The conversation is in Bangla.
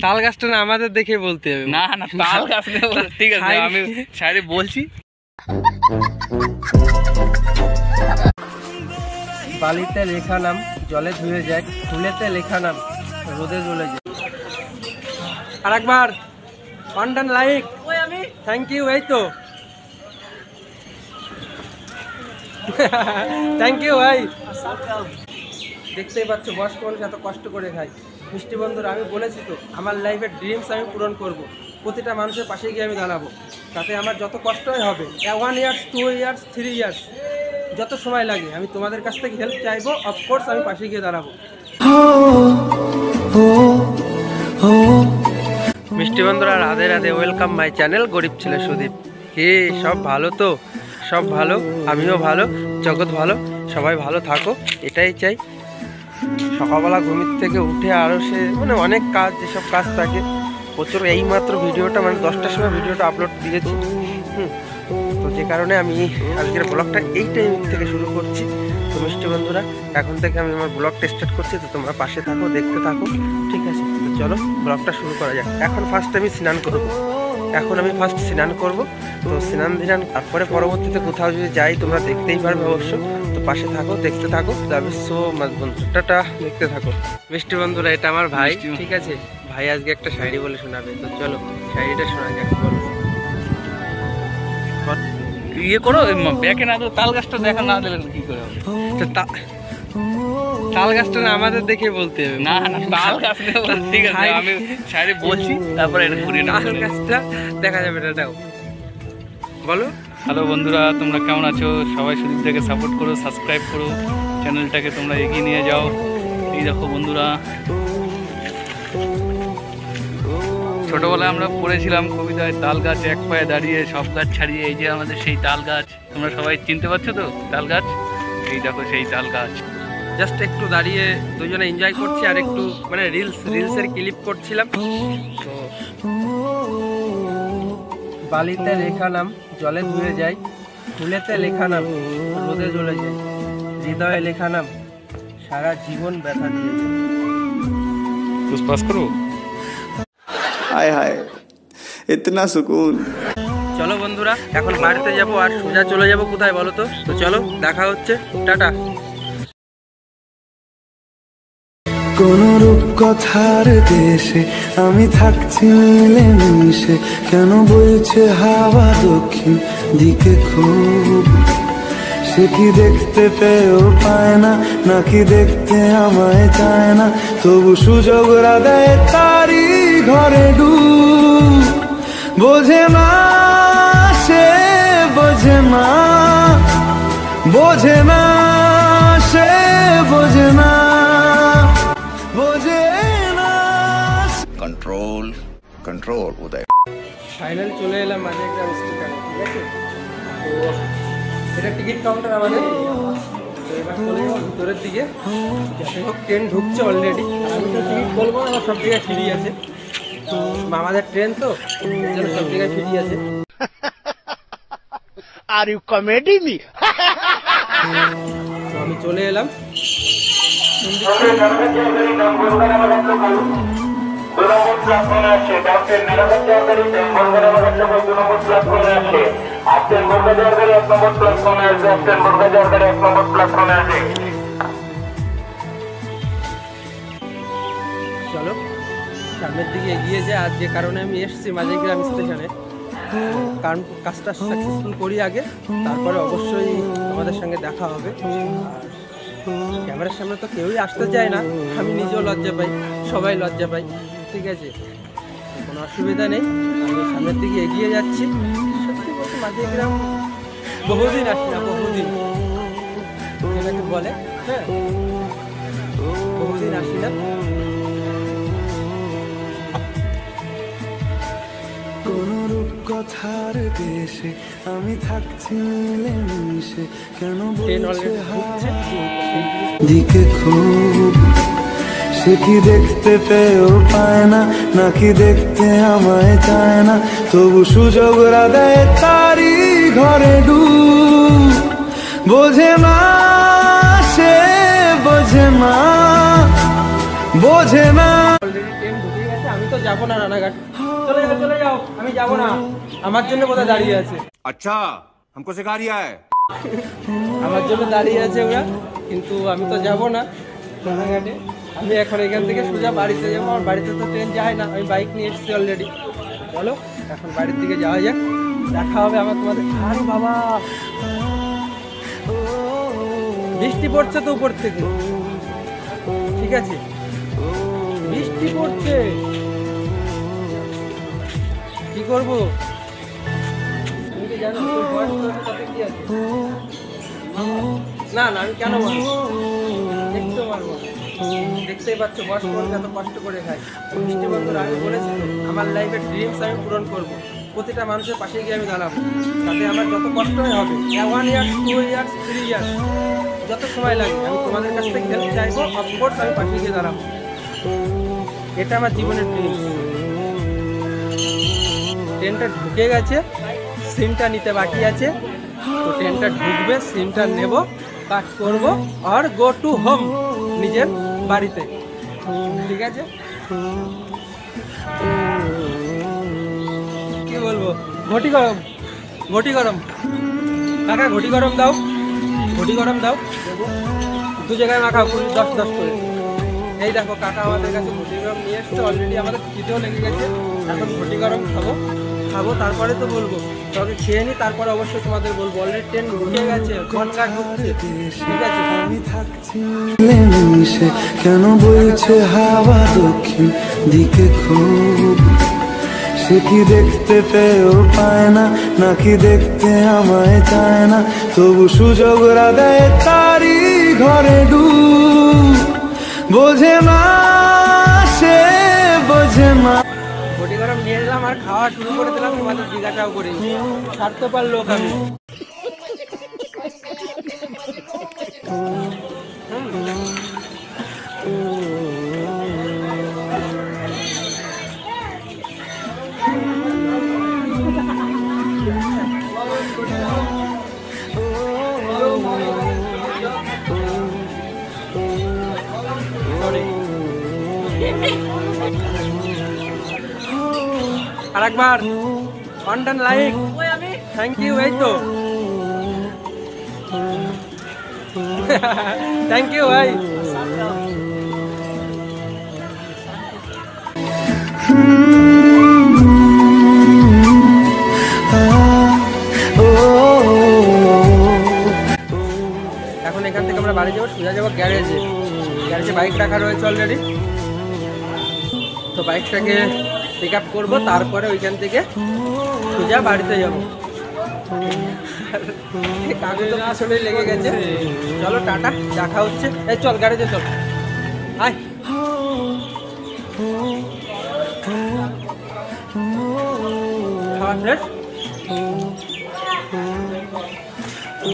তাল গাছটা না আমাদের দেখে বলতে হবে। না না তাল গাছ ঠিক আছে, আমি সাইডে বলছি। বালিতে লেখা নাম জলে ধুয়ে যায়, ফুলেতে লেখা নাম রোদে জ্বলে যায়। আরেকবার ওয়ান লাইক। Thank you. এই তো থ্যাংক ইউ ভাই। দেখতেই পাচ্ছ বয়স্ক মানুষ এত কষ্ট করে খায়। মিষ্টি বন্ধুরা, আমি বলেছি তো আমার লাইফের ড্রিমস আমি পূরণ করব। প্রতিটা মানুষের পাশে গিয়ে আমি দাঁড়াবো, তাতে আমার যত কষ্টই হবে, 1 ইয়ার্স 2 ইয়ার্স 3 ইয়ার্স যত সময় লাগে, আমি তোমাদের কাছ থেকে হেল্প চাইবো। অফকোর্স আমি পাশে গিয়ে দাঁড়াবো। মিষ্টি বন্ধুরা, Radhe Radhe, welcome my channel গরিব ছেলে সুদীপ। কে সব ভালো তো? সব ভালো, আমিও ভালো, জগৎ ভালো, সবাই ভালো থাকো, এটাই চাই। সকালবেলা ঘুমির থেকে উঠে আরও সে অনেক কাজ, যেসব কাজ থাকে প্রচুর। এইমাত্র ভিডিওটা 10টার সময় ভিডিওটা আপলোড দিয়েছি। তো যে কারণে আমি আজকের ব্লগটা এই টাইম থেকে শুরু করছি। তো মিষ্টি বন্ধুরা, এখন থেকে আমি আমার ব্লগটা স্টার্ট করছি, তো তোমরা পাশে থাকো, দেখতে থাকো, ঠিক আছে? তো চলো ব্লগটা শুরু করা যাক। এখন ফার্স্ট আমি স্নান করবো। তো স্নান ধিনান তারপরে পরবর্তীতে কোথাও যদি যাই তোমরা দেখতেই পারবে অবশ্য। তো পাশে থাকো, দেখতে থাকো। আমি সো মাছ বন্ধুটাটা দেখতে থাকো। মিষ্টি বন্ধুরা, এটা আমার ভাই, ঠিক আছে? ভাই আজকে একটা শায়রি বলে শোনাবে। তো চলো শায়রিটা শোনা যাক। বলো। ইয়ে করো, ব্যাকে না তো তাল গাছটা দেখা না দিলে কি করে হবে? তাল গাছটা না আমাদের দেখে বলতে হবে। না না তাল গাছ ঠিক আছে, আমি সাইডে বলছি, তারপরে এটা ঘুরে না। তাল গাছটা দেখা যাবে না, দাও বলো। হ্যালো বন্ধুরা, তোমরা কেমন আছো? সবাই সুদীপটাকে সাপোর্ট করো, সাবস্ক্রাইব করো, চ্যানেলটাকে তোমরা এগিয়ে নিয়ে যাও। এই দেখো বন্ধুরা, ছোটবেলায় আমরা পড়েছিলাম কবিতায়, তাল গাছ এক পায়ে দাঁড়িয়ে সব গাছ ছাড়িয়ে। এই যে আমাদের সেই তাল গাছ, তোমরা সবাই চিনতে পারছো তো তাল গাছ? এই দেখো সেই তাল গাছ। জাস্ট একটু দাঁড়িয়ে দুজনে এনজয় করছি, আর একটু রিলসের ক্লিপ করছিলাম। তো বালিতে লেখা নাম জলে ধুয়ে যায়, ফুলেতে লেখা নাম রোদে জ্বলে যায়, হৃদয়ে লেখা নাম সারা জীবন ব্যথা দিয়ে যায়। পুষ্পাস করো। हाय हाय इतना सुकून। চলো বন্ধুরা, এখন বাড়িতে যাব আর সোজা চলে যাব কোথায় বলো তো? তো চলো, দেখা হচ্ছে, টাটা। কোন রূপকথার দেশে আমি থাকছি মিলেমিশে, কেন বইছে হাওয়া দক্ষিণ দিকে খুব? সে কি দেখতে পেয়েও পায় না, নাকি দেখতে আমায় চায় না? তবু সুযোগরা দেয় তারি ঘরে ডুব। বোঝে না সে, বোঝে না, বোঝে না সে, বোঝে না, বোঝে না। कंट्रोल कंट्रोल उदय। ফাইনাল চলে এলাম মাঝেগ্রাম স্টেশনে, ঠিক আছে? তো এটা টিকিট কাউন্টার আমাদের। তো এবার চলে যাবো ভিতরের দিকে। যাতে হোক ট্রেন ঢুকছে অলরেডি, আমি তো টিকিট বলবো না, আমার সব জায়গায় ফ্রি আছে। তো আমাদের ট্রেন তো যেন সব জায়গায় ফ্রি আছে। Are you comedy me? তো আমি চলে এলাম। চলো সামনের দিকে এগিয়ে যায়। আর যে কারণে আমি এসেছি মাঝেগ্রাম স্টেশনে, কারণ কাজটা সাকসেসফুল করি আগে, তারপরে অবশ্যই আমাদের সঙ্গে দেখা হবে। আর ক্যামেরার সামনে তো কেউই আসতে চায় না, আমি নিজেও লজ্জা পাই, সবাই লজ্জা পাই, ঠিক আছে? কোনো অসুবিধা নেই, আমি সামনের দিকে এগিয়ে যাচ্ছি। সত্যি বলতে মাঝেগ্রাম বহুদিন আসি না, বহুদিন যেটাকে বলে, হ্যাঁ, বহুদিন আসি না। কোন রূপকথার দেশে আমি থাকছি মিলেমিশে, কেন বলছে হাওয়া দিকে খুব? সে কি দেখতে পেয়েও পায় না, নাকি দেখতে আমায় চায় না? তবু সুযোগরা দেয় তারি ঘরে ডুব। বোঝে না সে, বোঝে না, বোঝে না। অলরেডি ট্রেন ঢুকে গেছে, আমি আমি তো যাবো না রানাঘাট। চলে যাও, আমি যাবো না। আমার জন্য কোথায় দাঁড়িয়ে আছে? अच्छा हमको सिखा रिया है। আমার জন্য দাঁড়িয়ে আছে ওরা, কিন্তু আমি তো যাবো না রানাঘাটে। আমি এখন এখান থেকে সোজা বাড়িতে যাবো। আমার বাড়িতে তো ট্রেন যায় না, আমি বাইক নিয়ে এসেছি অলরেডি। চলো এখন বাড়ির দিকে যাওয়া যাক, দেখা হবে আমার তোমাদের। আরে বাবা, বৃষ্টি পড়ছে তো উপর থেকে। ঠিক আছে, বৃষ্টি পড়ছে, কি করবো? তুমি কি জানো তোর বয়স কত কি আছে? না আমি কেন মারবো? দেখতেও মারবো না। দেখতেই পাচ্ছ বয়স্ক মানুষ এত কষ্ট করে খায়। বৃষ্টি বন্ধুরা, আমি বলেছি তো আমার লাইফের ড্রিমস আমি পূরণ করব। প্রতিটা মানুষের পাশে গিয়ে আমি দাঁড়াবো, তাতে আমার যত কষ্টই হবে, 1 ইয়ার 2 ইয়ার্স 3 ইয়ার্স যত সময় লাগে, আমি তোমাদের কাছ থেকে হেল্প চাইবো। অফকোর্স আমি পাশে গিয়ে দাঁড়াবো, এটা আমার জীবনের ড্রিমস। ট্রেনটা ঢুকে গেছে, সিমটা নিতে বাকি আছে। তো ট্রেনটা ঢুকবে, সিমটা নেব, কাজ করব, আর গো টু হোম, নিজের বাড়িতে। ঠিক আছে, কি বলবো? ঘটি গরম, ঘটি গরম কাকা, ঘটি গরম দাও, ঘটি গরম দাও। দু জায়গায় মাখাও 10 করে। এই দেখো কাকা আমাদের কাছে ঘটি গরম নিয়ে এসছে অলরেডি। আমাদের খিদেও লেগে গেছে, এখন ঘটি গরম খাবো। তারপরে তো বলবো, তবে খেয়ে নি, তারপরে অবশ্যই তোমাদের বলবো। অলরেডি ট্রেন ঢুকে গেছে, ঘন্টা ঢুকছে। ঠিক আছে, আমি থাকছি মিলেমিশে, কেন বইছে হাওয়া দক্ষিণ দিকে খুব? সে কি দেখতে পেয়েও পায় না, নাকি দেখতে আমায় চায় না? তবু সুযোগরা দেয় তারি ঘরে ডুব। বোঝে না সে, বোঝে না। ঘটি গরম নিয়ে এলাম আর খাওয়া শুরু করে দিলাম। তোমাদের জিজ্ঞাসাও করি, স্বার্থপর লোক আমি। আরেকবার ওয়ান লাইক, থ্যাংক ইউ। এই তো থ্যাংক ইউ ভাই। এখন এখান থেকে আমরা বাড়ি যাবো, সোজা যাবো গ্যারেজে। গ্যারেজে বাইক রাখা রয়েছে অলরেডি, তো বাইকটাকে পিক আপ করবো, তারপরে ওইখান থেকে সোজা বাড়িতে যাবো। কাগজ তো আসলেই লেগে গেছে। চলো টাটা, দেখা হচ্ছে। এই চল গ্যারেজে চল, আয়। খাওয়া শেষ?